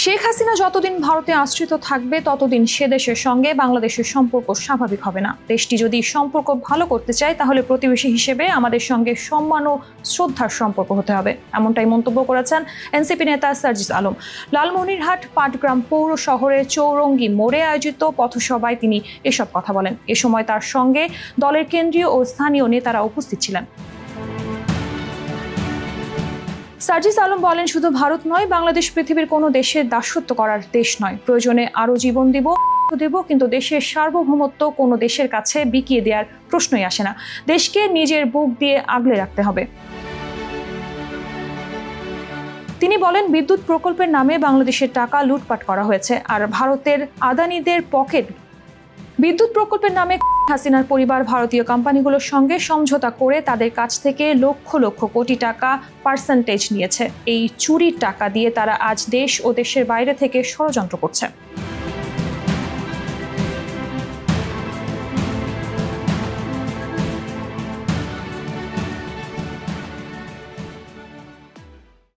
শেখ হাসিনা যতদিন ভারতে আশ্রিত থাকবে ততদিন সে দেশের সঙ্গে বাংলাদেশের সম্পর্ক স্বাভাবিক হবে না। দেশটি যদি সম্পর্ক ভালো করতে চায় তাহলে প্রতিবেশী হিসেবে আমাদের সঙ্গে সম্মান ও শ্রদ্ধার সম্পর্ক হতে হবে, এমনটাই মন্তব্য করেছেন এনসিপি নেতা সার্জিস আলম। লালমনিরহাট পাটগ্রাম পৌর শহরের চৌরঙ্গি মোড়ে আয়োজিত পথসভায় তিনি এসব কথা বলেন। এ সময় তার সঙ্গে দলের কেন্দ্রীয় ও স্থানীয় নেতারা উপস্থিত ছিলেন। সার্জিস আলম বলেন, শুধু ভারত নয়, বাংলাদেশ পৃথিবীর কোনো দেশের দাসত্ব করার দেশ নয়। প্রয়োজনে আরো জীবন দেব, কিন্তু দেশের সার্বভৌমত্ব কোনো দেশের কাছে বিকিয়ে দেওয়ার প্রশ্নই আসে না। দেশকে নিজের বুক দিয়ে আগলে রাখতে হবে। তিনি বলেন, বিদ্যুৎ প্রকল্পের নামে বাংলাদেশের টাকা লুটপাট করা হয়েছে, আর ভারতের আদানিদের পকেট। বিদ্যুৎ প্রকল্পের নামে হাসিনার পরিবার ভারতীয় কোম্পানিগুলোর সঙ্গে সমঝোতা করে তাদের কাছ থেকে লক্ষ লক্ষ কোটি টাকা পার্সেন্টেজ নিয়েছে। এই চুরির টাকা দিয়ে তারা আজ দেশ ও দেশের বাইরে থেকে ষড়যন্ত্র করছে।